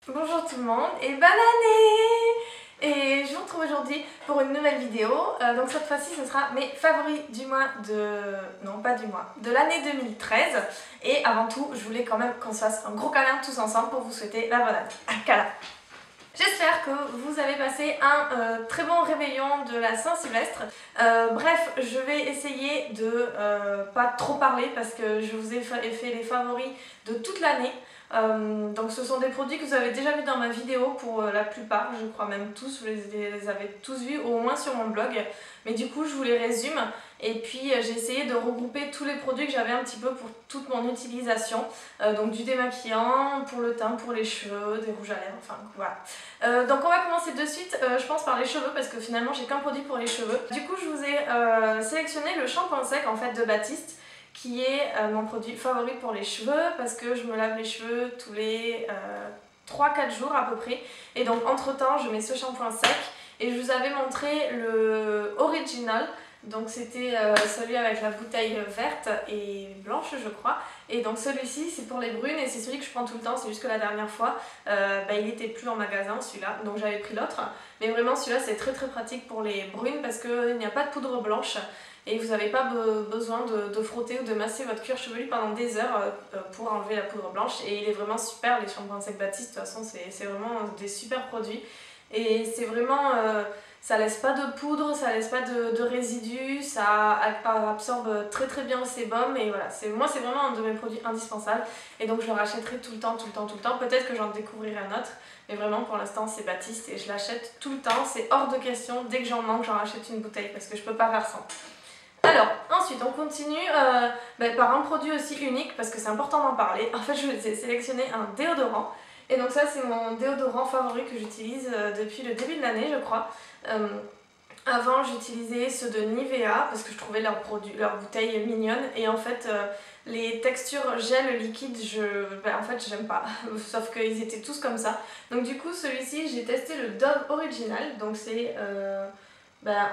Bonjour tout le monde et bonne année! Et je vous retrouve aujourd'hui pour une nouvelle vidéo. Donc cette fois-ci ce sera mes favoris du mois de... non pas du mois, de l'année 2013. Et avant tout je voulais quand même qu'on se fasse un gros câlin tous ensemble pour vous souhaiter la bonne année. Un câlin! J'espère que vous avez passé un très bon réveillon de la Saint-Sylvestre. Bref, je vais essayer de pas trop parler parce que je vous ai fait les favoris de toute l'année. Donc ce sont des produits que vous avez déjà vus dans ma vidéo pour la plupart, je crois même tous, vous les avez tous vus au moins sur mon blog. Mais du coup je vous les résume et puis j'ai essayé de regrouper tous les produits que j'avais un petit peu pour toute mon utilisation. Donc du démaquillant, pour le teint, pour les cheveux, des rouges à lèvres, enfin voilà. Donc on va commencer de suite, je pense par les cheveux parce que finalement j'ai qu'un produit pour les cheveux. Du coup je vous ai sélectionné le shampoing sec en fait de Baptiste, qui est mon produit favori pour les cheveux parce que je me lave les cheveux tous les 3-4 jours à peu près. Et donc entre temps je mets ce shampoing sec et je vous avais montré le original. Donc c'était celui avec la bouteille verte et blanche je crois. Et donc celui-ci c'est pour les brunes et c'est celui que je prends tout le temps. C'est juste que la dernière fois il n'était plus en magasin celui-là, donc j'avais pris l'autre. Mais vraiment celui-là c'est très pratique pour les brunes parce qu'il n'y a pas de poudre blanche. Et vous n'avez pas besoin de frotter ou de masser votre cuir chevelu pendant des heures pour enlever la poudre blanche. Et il est vraiment super, les shampoings secs Baptiste, de toute façon c'est vraiment des super produits. Et c'est vraiment, ça laisse pas de poudre, ça laisse pas de résidus, ça absorbe très bien le sébum. Et voilà, moi c'est vraiment un de mes produits indispensables. Et donc je le rachèterai tout le temps. Peut-être que j'en découvrirai un autre. Mais vraiment pour l'instant c'est Baptiste et je l'achète tout le temps. C'est hors de question, dès que j'en manque j'en rachète une bouteille parce que je peux pas faire sans. Alors, ensuite on continue par un produit aussi unique parce que c'est important d'en parler. En fait, je vous ai sélectionné un déodorant. Et donc ça, c'est mon déodorant favori que j'utilise depuis le début de l'année, je crois. Avant, j'utilisais ceux de Nivea parce que je trouvais leur bouteille mignonne. Et en fait, les textures gel liquide, en fait, j'aime pas. Sauf qu'ils étaient tous comme ça. Donc du coup, celui-ci, j'ai testé le Dove Original. Donc c'est...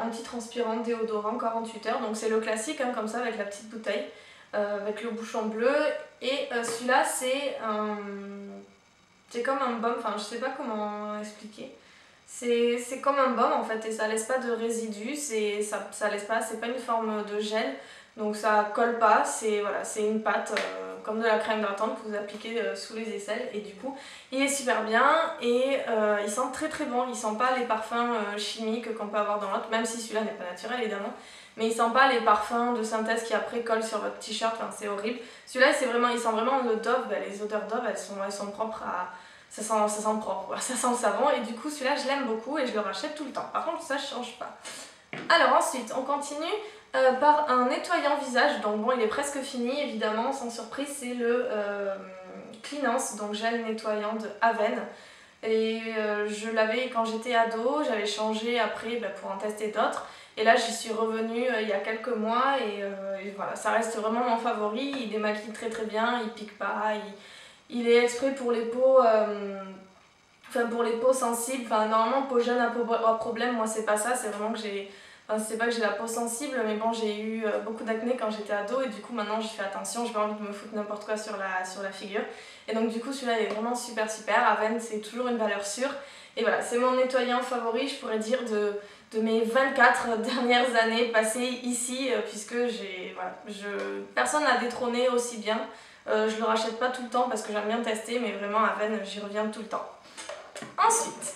anti-transpirant, déodorant, 48 heures, donc c'est le classique hein, comme ça avec la petite bouteille, avec le bouchon bleu. Et celui-là c'est comme un baume, enfin je sais pas comment expliquer. C'est comme un baume en fait et ça laisse pas de résidus, ça laisse pas, c'est pas une forme de gel, donc ça colle pas, c'est une pâte comme de la crème hydratante que vous appliquez sous les aisselles et du coup il est super bien et il sent très bon, il sent pas les parfums chimiques qu'on peut avoir dans l'autre, même si celui-là n'est pas naturel évidemment, mais il sent pas les parfums de synthèse qui après collent sur votre t-shirt, enfin c'est horrible. Celui-là il sent vraiment le Dove, les odeurs Dove elles sont propres à... Ça sent propre, ça sent le savon et du coup celui-là je l'aime beaucoup et je le rachète tout le temps. Par contre ça change pas. Alors ensuite on continue par un nettoyant visage, donc bon il est presque fini évidemment, sans surprise, c'est le Cleanance, donc gel nettoyant de Aven. Et je l'avais quand j'étais ado, j'avais changé après pour en tester d'autres. Et là j'y suis revenue il y a quelques mois et voilà, ça reste vraiment mon favori, il démaquille très bien, il pique pas, il est exprès pour les peaux, pour les peaux sensibles, normalement peau jeune à peau à problème, moi c'est pas ça, c'est vraiment que j'ai... c'est pas que j'ai la peau sensible, mais bon j'ai eu beaucoup d'acné quand j'étais ado et du coup maintenant je fais attention, j'ai pas envie de me foutre n'importe quoi sur la figure. Et donc du coup celui-là il est vraiment super. Aven c'est toujours une valeur sûre. Et voilà, c'est mon nettoyant favori, je pourrais dire de mes 24 dernières années passées ici, puisque personne n'a détrôné aussi bien. Je le rachète pas tout le temps parce que j'aime bien tester, mais vraiment Aven j'y reviens tout le temps. Ensuite,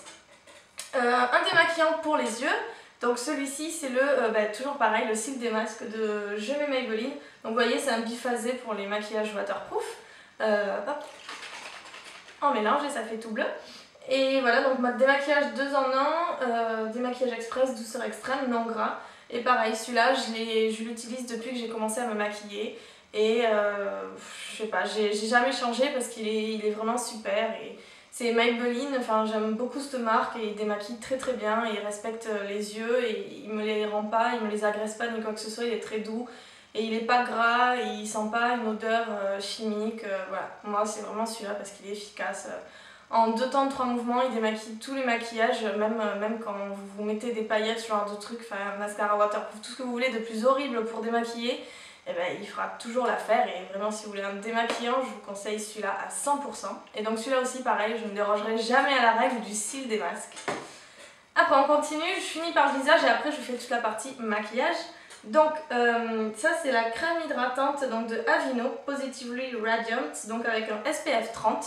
un démaquillant pour les yeux. Donc celui-ci c'est toujours pareil, le Silk des masques de Je mets Maybelline. Donc vous voyez c'est un biphasé pour les maquillages waterproof. Hop. En mélange et ça fait tout bleu. Et voilà, donc démaquillage 2 en 1, démaquillage express, douceur extrême, non gras. Et pareil, celui-là je l'utilise depuis que j'ai commencé à me maquiller. Et je sais pas, j'ai jamais changé parce qu'il est vraiment super. Et c'est Maybelline, enfin j'aime beaucoup cette marque et il démaquille très bien, et il respecte les yeux et il me les rend pas, il me les agresse pas ni quoi que ce soit, il est très doux et il est pas gras et il sent pas une odeur chimique, voilà. Moi c'est vraiment celui-là parce qu'il est efficace. En 2 temps de 3 mouvements, il démaquille tous les maquillages, même quand vous mettez des paillettes, ce genre de trucs, enfin mascara waterproof, tout ce que vous voulez de plus horrible pour démaquiller. et ben, il fera toujours l'affaire. Et vraiment, si vous voulez un démaquillant, je vous conseille celui-là à 100%. Et donc celui-là aussi, pareil, je ne dérogerai jamais à la règle du cil des masques. Après, on continue, je finis par le visage et après, je fais toute la partie maquillage. Donc ça c'est la crème hydratante donc, de Aveeno Positively Radiant, donc avec un SPF 30.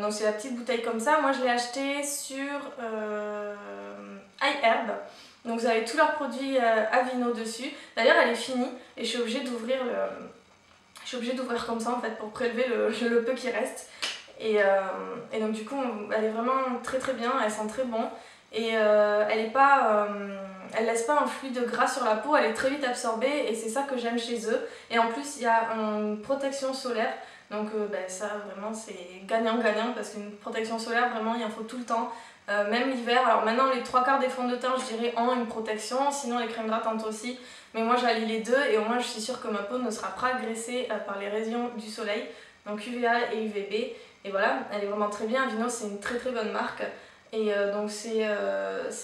Donc c'est la petite bouteille comme ça. Moi je l'ai acheté sur iHerb. Donc vous avez tous leurs produits Aveeno dessus. D'ailleurs elle est finie et je suis obligée d'ouvrir comme ça en fait pour prélever le peu qui reste. Et donc du coup elle est vraiment très très bien, elle sent très bon. Et elle laisse pas un fluide gras sur la peau, elle est très vite absorbée et c'est ça que j'aime chez eux. Et en plus il y a une protection solaire, donc ça vraiment c'est gagnant-gagnant parce qu'une protection solaire vraiment il en faut tout le temps, même l'hiver. Alors maintenant les 3/4 des fonds de teint je dirais ont une protection, sinon les crèmes hydratantes aussi. Mais moi j'allie les deux et au moins je suis sûre que ma peau ne sera pas agressée par les rayons du soleil, donc UVA et UVB. Et voilà, elle est vraiment très bien, Aveeno c'est une très très bonne marque. Et donc c'est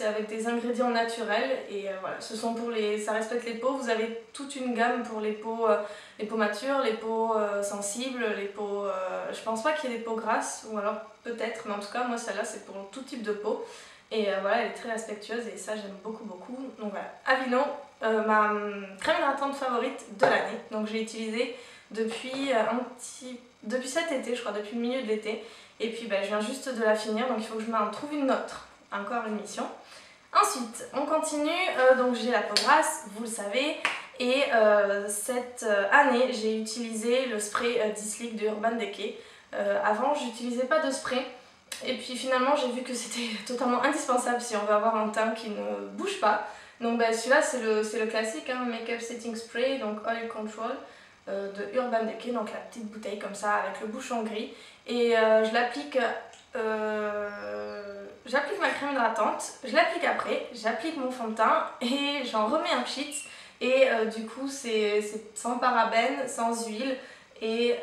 avec des ingrédients naturels et voilà, ça respecte les peaux. Vous avez toute une gamme pour les peaux matures, les peaux sensibles, les peaux... je pense pas qu'il y ait des peaux grasses, ou alors peut-être, mais en tout cas moi celle-là c'est pour tout type de peau. Et voilà, elle est très respectueuse et ça j'aime beaucoup. Donc voilà, Aveeno, ma crème hydratante favorite de l'année. Donc j'ai utilisé depuis cet été, je crois, depuis le milieu de l'été. Et puis je viens juste de la finir, donc il faut que je m'en trouve une autre. Encore une mission. Ensuite, on continue. Donc j'ai la peau grasse, vous le savez. Et cette année, j'ai utilisé le spray Dislick de Urban Decay. Avant, j'utilisais pas de spray. Et puis finalement, j'ai vu que c'était totalement indispensable si on veut avoir un teint qui ne bouge pas. Donc celui-là, c'est le classique, hein, Makeup Setting Spray, donc Oil Control de Urban Decay, donc la petite bouteille comme ça avec le bouchon gris. Et j'applique ma crème hydratante, je l'applique après, j'applique mon fond de teint et j'en remets un pchit. Et du coup c'est sans parabènes, sans huile et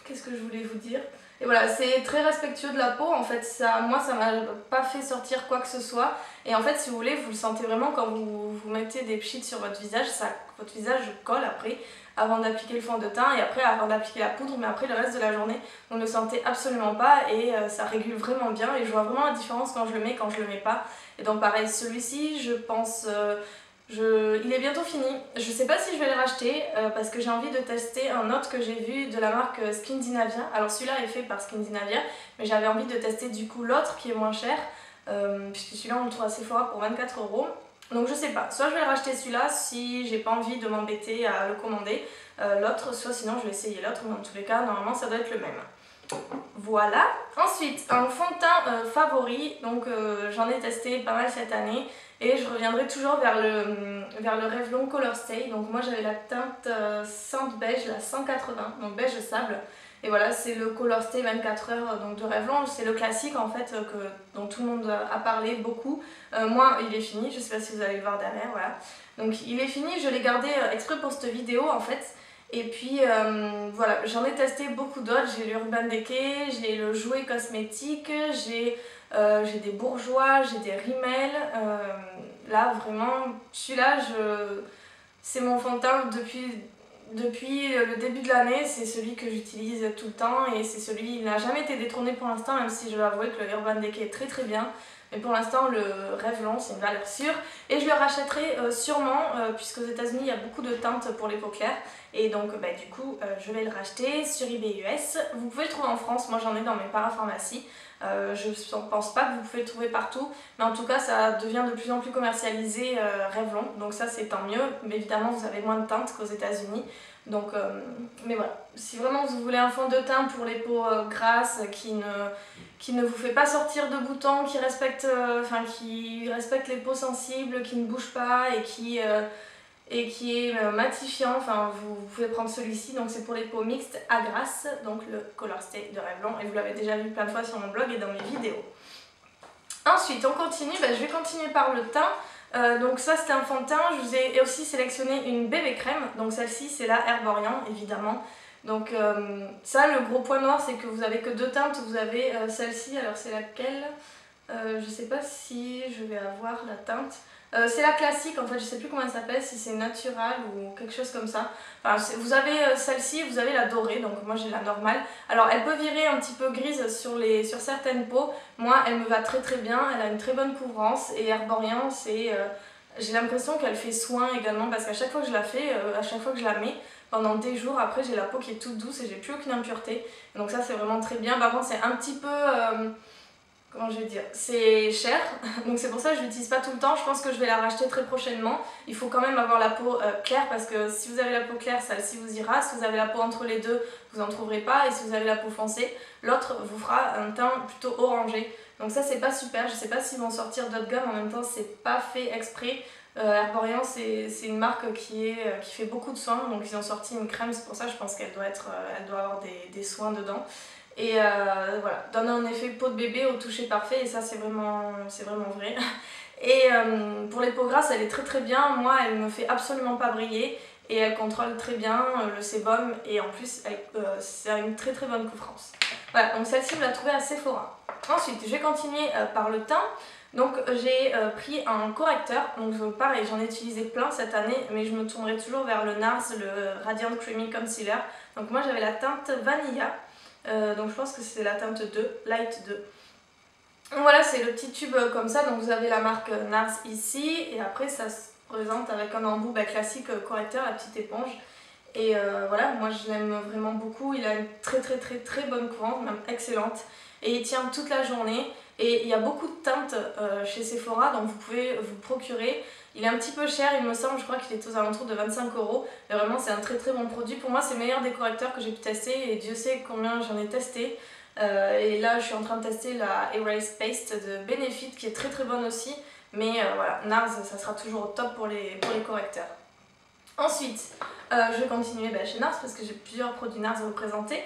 qu'est-ce que je voulais vous dire? Et voilà, c'est très respectueux de la peau en fait, moi ça m'a pas fait sortir quoi que ce soit. Et en fait si vous voulez, vous le sentez vraiment quand vous mettez des pchits sur votre visage, votre visage colle après, avant d'appliquer le fond de teint et après avant d'appliquer la poudre, mais après le reste de la journée vous ne le sentez absolument pas et ça régule vraiment bien. Et je vois vraiment la différence quand je le mets, quand je le mets pas. Et donc pareil, celui-ci je pense... il est bientôt fini, je sais pas si je vais le racheter parce que j'ai envie de tester un autre que j'ai vu de la marque Skindinavia. Alors celui-là est fait par Skindinavia, mais j'avais envie de tester du coup l'autre qui est moins cher, puisque celui-là on le trouve à Sephora pour 24 €. Donc je sais pas, soit je vais racheter celui-là si j'ai pas envie de m'embêter à le commander, l'autre, soit sinon je vais essayer l'autre, mais dans tous les cas normalement ça doit être le même. Voilà. Ensuite, un fond de teint favori, donc j'en ai testé pas mal cette année et je reviendrai toujours vers le Revlon Color Stay. Donc moi j'avais la teinte Sand Beige, la 180, donc beige sable. Et voilà, c'est le Color Stay 24 heures donc de Revlon, c'est le classique en fait dont tout le monde a parlé beaucoup. Moi il est fini, je sais pas si vous allez le voir derrière, voilà. Donc il est fini, je l'ai gardé exprès pour cette vidéo en fait. Et puis voilà, j'en ai testé beaucoup d'autres, j'ai l'Urban Decay, j'ai le Jouet Cosmétique, j'ai des Bourjois, j'ai des Rimmel. Là vraiment, celui-là, c'est mon fond de teint depuis le début de l'année, c'est celui que j'utilise tout le temps et c'est celui, il n'a jamais été détrôné pour l'instant, même si je dois avouer que le Urban Decay est très très bien. Mais pour l'instant, le Revlon, c'est une valeur sûre. Et je le rachèterai sûrement, puisqu'aux États-Unis il y a beaucoup de teintes pour les peaux claires. Et donc, du coup, je vais le racheter sur eBay US. Vous pouvez le trouver en France, moi j'en ai dans mes parapharmacies. Je ne pense pas que vous pouvez le trouver partout, mais en tout cas, ça devient de plus en plus commercialisé Revlon. Donc, ça, c'est tant mieux. Mais évidemment, vous avez moins de teintes qu'aux États-Unis. Donc, mais voilà, si vraiment vous voulez un fond de teint pour les peaux grasses qui ne vous fait pas sortir de boutons, qui respecte les peaux sensibles, qui ne bouge pas et qui est matifiant, enfin vous pouvez prendre celui-ci, donc c'est pour les peaux mixtes à grasse, donc le Color Stay de Revlon, et vous l'avez déjà vu plein de fois sur mon blog et dans mes vidéos. Ensuite on continue, je vais continuer par le teint. Donc ça c'était un fond de teint, je vous ai aussi sélectionné une bébé crème, donc celle-ci c'est la Herborian évidemment. Donc ça, le gros point noir c'est que vous avez que deux teintes, vous avez celle-ci, alors c'est laquelle je sais pas si je vais avoir la teinte, C'est la classique en fait, je sais plus comment elle s'appelle, si c'est naturel ou quelque chose comme ça. Enfin, vous avez celle-ci, vous avez la dorée, donc moi j'ai la normale. Alors elle peut virer un petit peu grise sur certaines peaux, moi elle me va très très bien, elle a une très bonne couvrance et Herborian j'ai l'impression qu'elle fait soin également parce qu'à chaque fois que je la fais, à chaque fois que je la mets, pendant des jours après j'ai la peau qui est toute douce et j'ai plus aucune impureté. Donc ça c'est vraiment très bien, par contre c'est un petit peu... comment je vais dire, c'est cher, donc c'est pour ça que je l'utilise pas tout le temps. Je pense que je vais la racheter très prochainement. Il faut quand même avoir la peau claire parce que si vous avez la peau claire, celle-ci vous ira. Si vous avez la peau entre les deux, vous en trouverez pas. Et si vous avez la peau foncée, l'autre vous fera un teint plutôt orangé. Donc ça c'est pas super, je sais pas s'ils vont sortir d'autres gammes, en même temps c'est pas fait exprès. Herborian c'est une marque qui fait beaucoup de soins, donc ils ont sorti une crème, c'est pour ça je pense qu'elle doit avoir des soins dedans. Et voilà, donne un effet peau de bébé au toucher parfait et ça c'est vraiment vrai. Et pour les peaux grasses elle est très très bien, moi elle me fait absolument pas briller et elle contrôle très bien le sébum et en plus c'est une très très bonne couvrance. Voilà, donc celle-ci je la trouvais à Sephora. Ensuite je vais continuer par le teint. Donc j'ai pris un correcteur, donc pareil j'en ai utilisé plein cette année mais je me tournerai toujours vers le NARS, le Radiant Creamy Concealer. Donc moi j'avais la teinte Vanilla. Donc je pense que c'est la teinte 2, Light 2. Donc voilà, c'est le petit tube comme ça, donc vous avez la marque NARS ici et après ça se présente avec un embout classique correcteur, la petite éponge. Et voilà, moi je l'aime vraiment beaucoup, il a une très bonne couvrance, même excellente. Et il tient toute la journée et il y a beaucoup de teintes chez Sephora, donc vous pouvez vous procurer. Il est un petit peu cher, il me semble, je crois qu'il est aux alentours de 25 €. Mais vraiment c'est un très bon produit. Pour moi c'est le meilleur des correcteurs que j'ai pu tester et Dieu sait combien j'en ai testé. Et là je suis en train de tester la Erase Paste de Benefit qui est très bonne aussi. Mais voilà, NARS ça sera toujours au top pour les correcteurs. Ensuite, je vais continuer chez NARS parce que j'ai plusieurs produits NARS à vous présenter.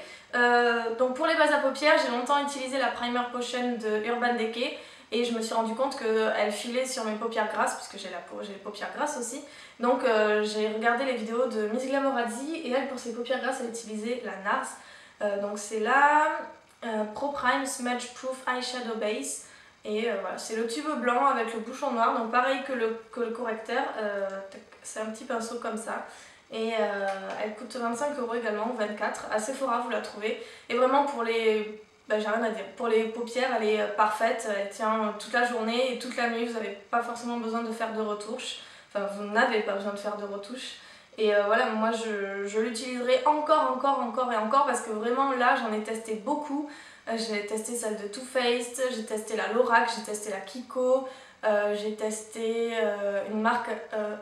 Donc pour les bases à paupières, j'ai longtemps utilisé la Primer Potion de Urban Decay et je me suis rendu compte qu'elle filait sur mes paupières grasses puisque j'ai les paupières grasses aussi. Donc j'ai regardé les vidéos de Miss Glamorazzi et elle pour ses paupières grasses elle utilisait la NARS. Donc c'est la Pro Prime Smudge Proof Eyeshadow Base. Et voilà, c'est le tube blanc avec le bouchon noir, donc pareil que le correcteur, c'est un petit pinceau comme ça. Et elle coûte 25 € également, 24 €. À Sephora vous la trouvez. Et vraiment pour les... j'ai rien à dire. Pour les paupières elle est parfaite, elle tient toute la journée et toute la nuit, vous n'avez pas forcément besoin de faire de retouches. Enfin vous n'avez pas besoin de faire de retouches. Et voilà, moi je l'utiliserai encore et encore parce que vraiment là j'en ai testé beaucoup. J'ai testé celle de Too Faced, j'ai testé la Lorac, j'ai testé la Kiko, j'ai testé une marque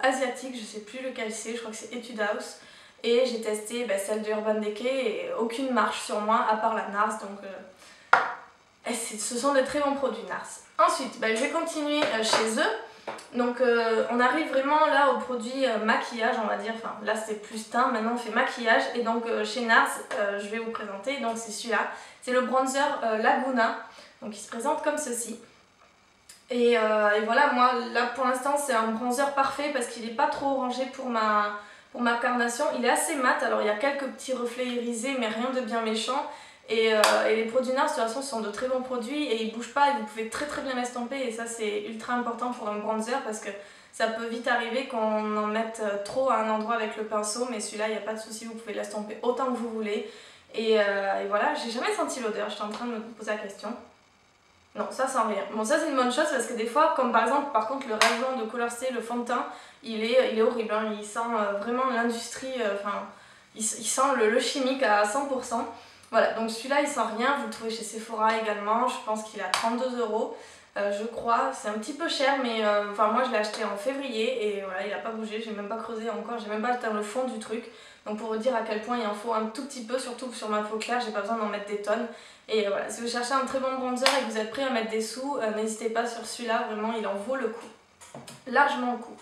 asiatique, je sais plus lequel c'est, je crois que c'est Etude House. Et j'ai testé celle de Urban Decay et aucune marche sur moi à part la NARS, donc ce sont de très bons produits NARS. Ensuite, je vais continuer chez eux. Donc on arrive vraiment là aux produits maquillage on va dire, enfin là c'était plus teint, maintenant on fait maquillage et donc chez NARS je vais vous présenter, donc c'est celui-là, c'est le bronzer Laguna, donc il se présente comme ceci. Et voilà, moi là pour l'instant c'est un bronzer parfait parce qu'il n'est pas trop orangé pour ma carnation, il est assez mat, alors il y a quelques petits reflets irisés mais rien de bien méchant. Et les produits NARS de toute façon sont de très bons produits et ils bougent pas et vous pouvez très bien l'estomper et ça c'est ultra important pour un bronzer parce que ça peut vite arriver qu'on en mette trop à un endroit avec le pinceau, mais celui-là il n'y a pas de souci, vous pouvez l'estomper autant que vous voulez. Et voilà, j'ai jamais senti l'odeur, j'étais en train de me poser la question. Non, ça sent rien. Bon ça c'est une bonne chose parce que des fois, comme par exemple par contre le Revlon de Colorstay, le fond de teint, il est horrible, hein. Il sent vraiment l'industrie, il sent le chimique à 100%. Voilà, donc celui-là il sent rien, vous le trouvez chez Sephora également, je pense qu'il est à 32 €, je crois, c'est un petit peu cher mais moi je l'ai acheté en février et voilà, il n'a pas bougé, j'ai même pas creusé encore, j'ai même pas atteint le fond du truc, donc pour vous dire à quel point il en faut un tout petit peu, surtout sur ma peau claire, j'ai pas besoin d'en mettre des tonnes. Et voilà, si vous cherchez un très bon bronzer et que vous êtes prêt à mettre des sous, n'hésitez pas sur celui-là, vraiment il en vaut le coup, largement le coup.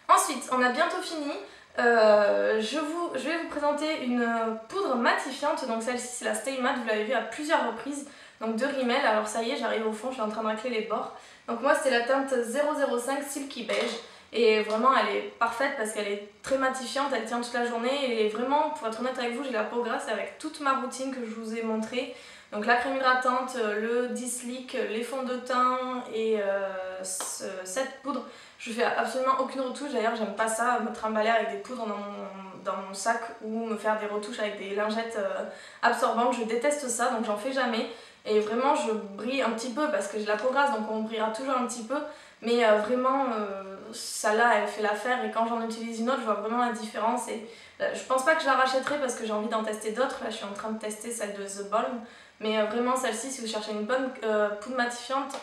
Ensuite, on a bientôt fini. Je vais vous présenter une poudre matifiante, donc celle-ci c'est la Stay Matte, vous l'avez vu à plusieurs reprises, donc de Rimmel. Alors ça y est, j'arrive au fond, je suis en train de racler les bords. Donc moi c'était la teinte 005 Silky Beige et vraiment elle est parfaite parce qu'elle est très matifiante, elle tient toute la journée et vraiment, pour être honnête avec vous, j'ai la peau grasse avec toute ma routine que je vous ai montrée. Donc la crème hydratante, le Dislick, les fonds de teint et cette poudre. Je fais absolument aucune retouche, d'ailleurs j'aime pas ça, me trimballer avec des poudres dans mon sac ou me faire des retouches avec des lingettes absorbantes, je déteste ça donc j'en fais jamais. Et vraiment je brille un petit peu parce que j'ai la peau grasse donc on brillera toujours un petit peu. Mais vraiment celle-là elle fait l'affaire et quand j'en utilise une autre je vois vraiment la différence. Et je pense pas que je la rachèterai parce que j'ai envie d'en tester d'autres. Là je suis en train de tester celle de The Balm. Mais vraiment celle-ci, si vous cherchez une bonne poudre matifiante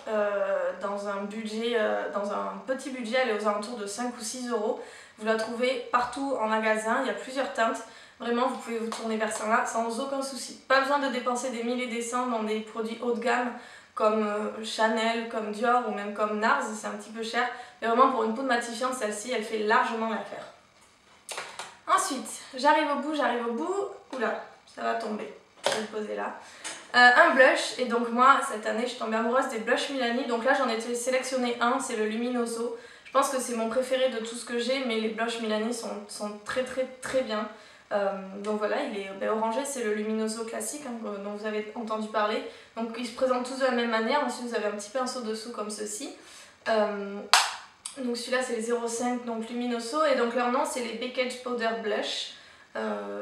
dans un budget, dans un petit budget, elle est aux alentours de 5 ou 6 euros. Vous la trouvez partout en magasin, il y a plusieurs teintes. Vraiment, vous pouvez vous tourner vers celle-là sans aucun souci. Pas besoin de dépenser des milliers et des cents dans des produits haut de gamme comme Chanel, comme Dior ou même comme Nars, c'est un petit peu cher. Mais vraiment, pour une poudre matifiante, celle-ci, elle fait largement l'affaire. Ensuite, j'arrive au bout. Oula, ça va tomber. Je vais le poser là. Un blush, et donc moi cette année je suis tombée amoureuse des blushs Milani, donc là j'en ai sélectionné un, c'est le Luminoso. Je pense que c'est mon préféré de tout ce que j'ai, mais les blushs Milani sont très bien. Donc voilà, il est orangé, c'est le Luminoso classique hein, dont vous avez entendu parler. Donc ils se présentent tous de la même manière, ensuite vous avez un petit pinceau dessous comme ceci. Donc celui-là c'est le 05, donc Luminoso, et donc leur nom c'est les Package Powder Blush.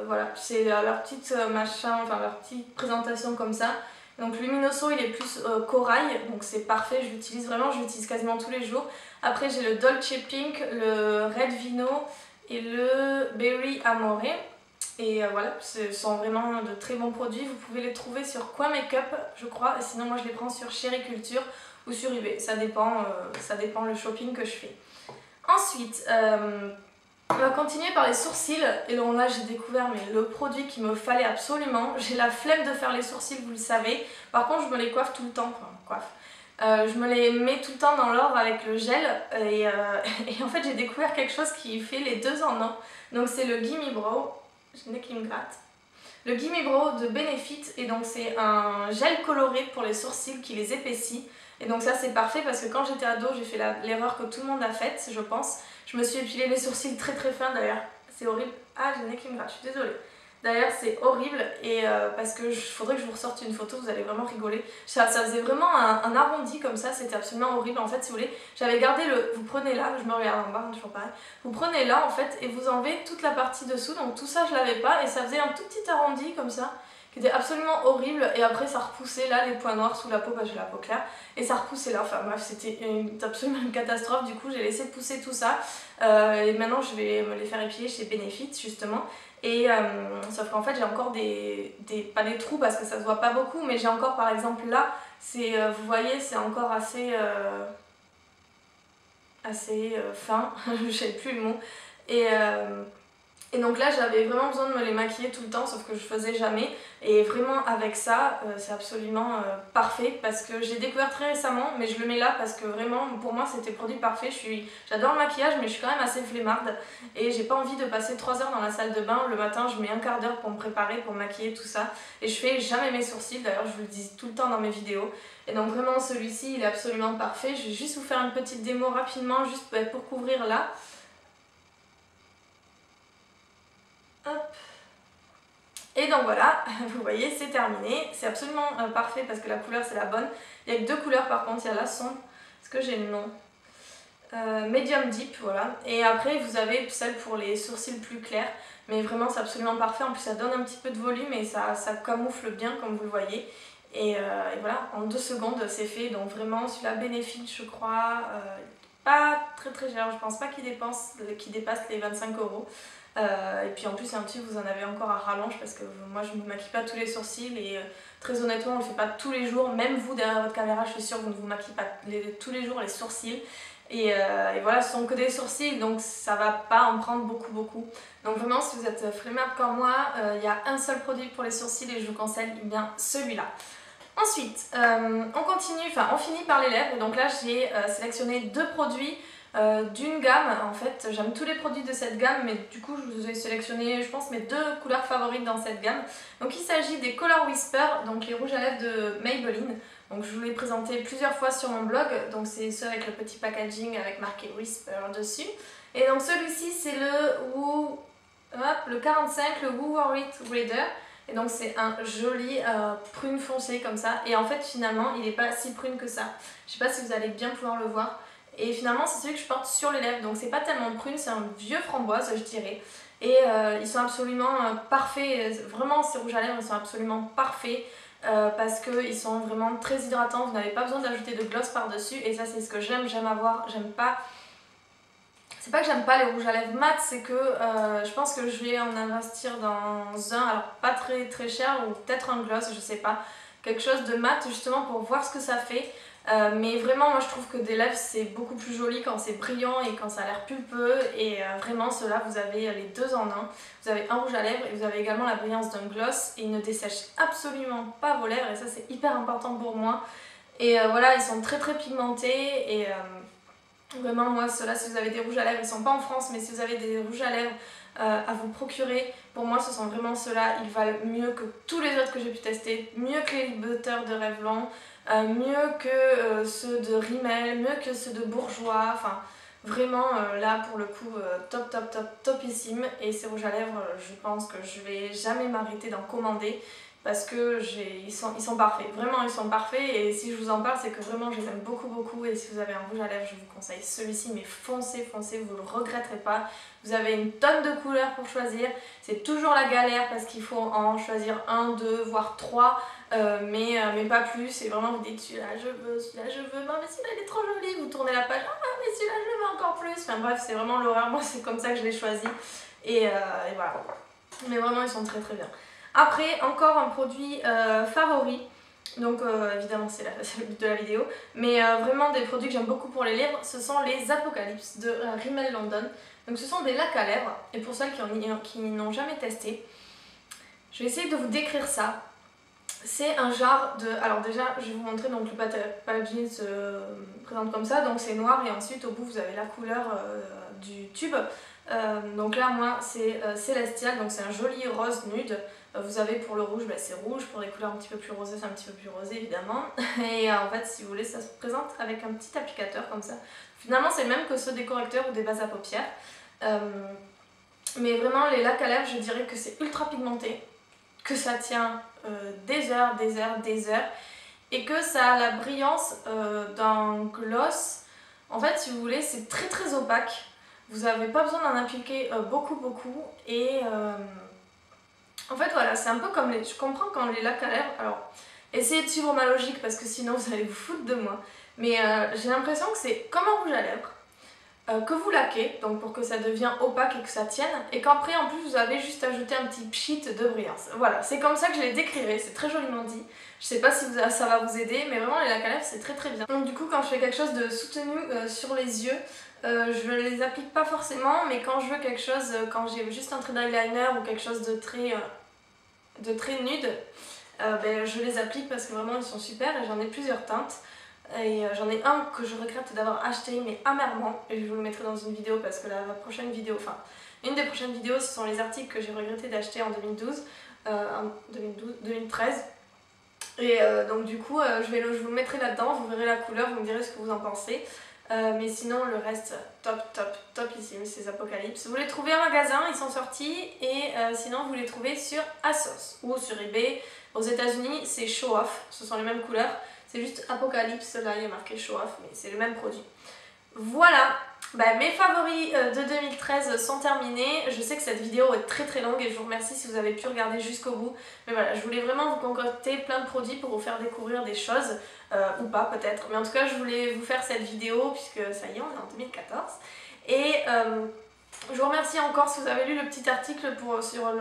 Voilà, c'est leur petite machin, enfin leur petite présentation comme ça. Donc Luminoso il est plus corail, donc c'est parfait, je l'utilise vraiment, je l'utilise quasiment tous les jours. Après j'ai le Dolce Pink, le Red Vino et le Berry Amore. Et voilà, ce sont vraiment de très bons produits, vous pouvez les trouver sur Coin Makeup je crois, et sinon moi je les prends sur Chéri Culture ou sur eBay, ça dépend le shopping que je fais. Ensuite, on va continuer par les sourcils, et donc là j'ai découvert le produit qu'il me fallait absolument. J'ai la flemme de faire les sourcils, vous le savez, par contre je me les coiffe tout le temps, je me les mets tout le temps dans l'or avec le gel et en fait j'ai découvert quelque chose qui fait les deux en un. Donc c'est le Gimme Brow, j'ai le nez qui me gratte. Le Gimme Brow de Benefit, et donc c'est un gel coloré pour les sourcils qui les épaissit. Et donc ça c'est parfait parce que quand j'étais ado j'ai fait l'erreur que tout le monde a faite je pense. Je me suis épilé les sourcils très fins d'ailleurs, c'est horrible. Ah j'ai le nez qui me gratte, je suis désolée. D'ailleurs c'est horrible et parce que faudrait que je vous ressorte une photo, vous allez vraiment rigoler. Ça faisait vraiment un arrondi comme ça, c'était absolument horrible en fait si vous voulez. J'avais gardé vous prenez là, je me regarde en bas, toujours pareil. Vous prenez là en fait et vous enlevez toute la partie dessous, donc tout ça je l'avais pas et ça faisait un tout petit arrondi comme ça. Qui était absolument horrible et après ça repoussait là les points noirs sous la peau parce que j'ai la peau claire et ça repoussait là, enfin bref c'était absolument une catastrophe. Du coup j'ai laissé pousser tout ça et maintenant je vais me les faire épiler chez Benefit justement et sauf qu'en fait j'ai encore pas des trous parce que ça se voit pas beaucoup mais j'ai encore par exemple là, vous voyez c'est encore assez fin, je sais plus le mot et donc là j'avais vraiment besoin de me les maquiller tout le temps sauf que je faisais jamais et vraiment avec ça c'est absolument parfait parce que j'ai découvert très récemment mais je le mets là parce que vraiment pour moi c'était le produit parfait. J'adore le maquillage mais je suis quand même assez flemmarde et j'ai pas envie de passer 3 heures dans la salle de bain. Le matin je mets un quart d'heure pour me préparer, pour maquiller tout ça et je fais jamais mes sourcils, d'ailleurs je vous le dis tout le temps dans mes vidéos. Et donc vraiment celui-ci il est absolument parfait. Je vais juste vous faire une petite démo rapidement juste pour couvrir là. Hop. Et donc voilà, vous voyez c'est terminé, c'est absolument parfait parce que la couleur c'est la bonne. Il n'y a que deux couleurs par contre, il y a la sombre, est-ce que j'ai le nom Medium Deep, voilà. Et après vous avez celle pour les sourcils plus clairs, mais vraiment c'est absolument parfait, en plus ça donne un petit peu de volume et ça camoufle bien comme vous le voyez. Et voilà, en 2 secondes c'est fait, donc vraiment celui-là Benefit je crois, pas très cher, je pense pas qu'il dépasse les 25 euros. Et puis en plus un petit vous en avez encore à rallonge parce que moi je ne me maquille pas tous les sourcils et très honnêtement on ne le fait pas tous les jours, même vous derrière votre caméra je suis sûre que vous ne vous maquillez pas tous les jours les sourcils et voilà ce sont que des sourcils donc ça va pas en prendre beaucoup. Donc vraiment si vous êtes flemmard comme moi il y a un seul produit pour les sourcils et je vous conseille bien celui-là. Ensuite on finit par les lèvres, donc là j'ai sélectionné 2 produits. d'une gamme. En fait, j'aime tous les produits de cette gamme, mais du coup je vous ai sélectionné, je pense, mes 2 couleurs favorites dans cette gamme. Donc il s'agit des Color Whisper, donc les rouges à lèvres de Maybelline. Donc je vous l'ai présenté plusieurs fois sur mon blog, donc c'est ceux avec le petit packaging avec marqué Whisper dessus. Et donc celui-ci c'est le 45, le Woo Worried Reader. Et donc c'est un joli prune foncé comme ça. Et en fait finalement il n'est pas si prune que ça. Je sais pas si vous allez bien pouvoir le voir. Et finalement c'est celui que je porte sur les lèvres. Donc c'est pas tellement prune, c'est un vieux framboise je dirais. Et ils sont absolument parfaits. Vraiment ces rouges à lèvres ils sont absolument parfaits. Parce qu'ils sont vraiment très hydratants. Vous n'avez pas besoin d'ajouter de gloss par dessus. Et ça c'est ce que j'aime avoir. J'aime pas... C'est pas que j'aime pas les rouges à lèvres mat, c'est que je pense que je vais en investir dans un, alors pas très très cher, ou peut-être un gloss, je sais pas, quelque chose de mat justement pour voir ce que ça fait. Mais vraiment moi je trouve que des lèvres c'est beaucoup plus joli quand c'est brillant et quand ça a l'air pulpeux, et vraiment ceux-là vous avez les 2 en un. Vous avez un rouge à lèvres et vous avez également la brillance d'un gloss, et il ne dessèche absolument pas vos lèvres, et ça c'est hyper important pour moi. Et voilà, ils sont très très pigmentés, et vraiment moi ceux-là, si vous avez des rouges à lèvres, ils sont pas en France, mais si vous avez des rouges à lèvres à vous procurer, pour moi ce sont vraiment ceux-là. Ils valent mieux que tous les autres que j'ai pu tester, mieux que les butters de Revlon, mieux que ceux de Rimmel, mieux que ceux de Bourjois. Enfin vraiment là pour le coup topissime. Et ces rouges à lèvres je pense que je vais jamais m'arrêter d'en commander, parce que ils sont parfaits, vraiment ils sont parfaits. Et si je vous en parle c'est que vraiment je les aime beaucoup. Et si vous avez un rouge à lèvres je vous conseille celui-ci, mais foncez, vous le regretterez pas. Vous avez une tonne de couleurs pour choisir, c'est toujours la galère parce qu'il faut en choisir 1, 2 voire 3, mais pas plus. Et vraiment vous dites celui-là je veux, non mais celui-là il est trop joli, vous tournez la page, ah mais celui-là je le veux encore plus. Enfin bref, c'est vraiment l'horreur, moi c'est comme ça que je l'ai choisi, et voilà. Mais vraiment ils sont très bien. Après, encore un produit favori, donc évidemment c'est le but de la vidéo, mais vraiment des produits que j'aime beaucoup pour les lèvres, ce sont les Apocalypse de Rimmel London. Donc ce sont des lacs à lèvres, et pour celles qui n'ont jamais testé, je vais essayer de vous décrire ça. C'est un genre de... Alors déjà, je vais vous montrer, donc le packaging se présente comme ça, donc c'est noir, et ensuite au bout vous avez la couleur du tube. Donc là moi c'est Célestial, donc c'est un joli rose nude. Vous avez pour le rouge, c'est rouge, pour les couleurs un petit peu plus rosées c'est un petit peu plus rosé évidemment. Et en fait si vous voulez ça se présente avec un petit applicateur comme ça. Finalement c'est le même que ceux des correcteurs ou des bases à paupières. Mais vraiment les lacs à lèvres je dirais que c'est ultra pigmenté, que ça tient des heures, et que ça a la brillance d'un gloss. En fait si vous voulez c'est très opaque. Vous n'avez pas besoin d'en appliquer beaucoup, et en fait voilà, c'est un peu comme les... Je comprends quand les lacs à lèvres, alors essayez de suivre ma logique parce que sinon vous allez vous foutre de moi, mais j'ai l'impression que c'est comme un rouge à lèvres que vous laquez, donc pour que ça devienne opaque et que ça tienne, et qu'après en plus vous avez juste ajouté un petit pchit de brillance. Voilà, c'est comme ça que je les décrirais, c'est très joliment dit. Je sais pas si ça va vous aider, mais vraiment les lacs à lèvres c'est très bien. Donc du coup quand je fais quelque chose de soutenu sur les yeux, je les applique pas forcément, mais quand je veux quelque chose, quand j'ai juste un trait d'eyeliner ou quelque chose de très nude, je les applique parce que vraiment ils sont super, et j'en ai plusieurs teintes. Et j'en ai un que je regrette d'avoir acheté, mais amèrement, et je vous le mettrai dans une vidéo parce que la prochaine vidéo, enfin une des prochaines vidéos, ce sont les articles que j'ai regretté d'acheter en 2013. Et donc du coup je vous le mettrai là-dedans, vous verrez la couleur, vous me direz ce que vous en pensez. Mais sinon le reste top ici, ces Apocalypse. Vous les trouvez en magasin, ils sont sortis, et sinon vous les trouvez sur ASOS ou sur eBay. Aux États-Unis c'est Show Off, ce sont les mêmes couleurs, c'est juste Apocalypse, là il y a marqué Show Off, mais c'est le même produit. Voilà, mes favoris de 2013 sont terminés. Je sais que cette vidéo est très longue et je vous remercie si vous avez pu regarder jusqu'au bout. Mais voilà, je voulais vraiment vous concocter plein de produits pour vous faire découvrir des choses, ou pas peut-être. Mais en tout cas, je voulais vous faire cette vidéo puisque ça y est, on est en 2014. Et je vous remercie encore si vous avez lu le petit article sur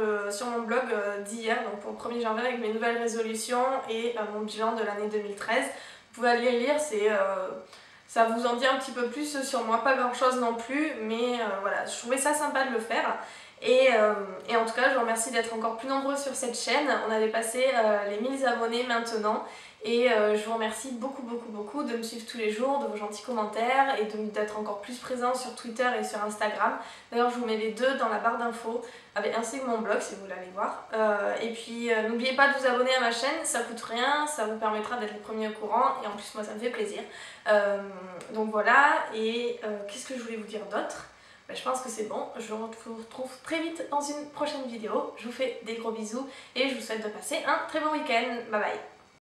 mon blog d'hier, donc pour le 1er janvier avec mes nouvelles résolutions et mon bilan de l'année 2013. Vous pouvez aller lire, ça vous en dit un petit peu plus sur moi, pas grand chose non plus, mais voilà, je trouvais ça sympa de le faire. Et en tout cas, je vous remercie d'être encore plus nombreux sur cette chaîne. On a dépassé les 1000 abonnés maintenant. Et je vous remercie beaucoup de me suivre tous les jours, de vos gentils commentaires et d'être encore plus présent sur Twitter et sur Instagram. D'ailleurs, je vous mets les deux dans la barre d'infos, ainsi que mon blog si vous voulez aller voir. Et puis, n'oubliez pas de vous abonner à ma chaîne, ça coûte rien, ça vous permettra d'être les premiers au courant et en plus, moi, ça me fait plaisir. Donc voilà, et qu'est-ce que je voulais vous dire d'autre? Je pense que c'est bon, je vous retrouve très vite dans une prochaine vidéo. Je vous fais des gros bisous et je vous souhaite de passer un très bon week-end. Bye bye!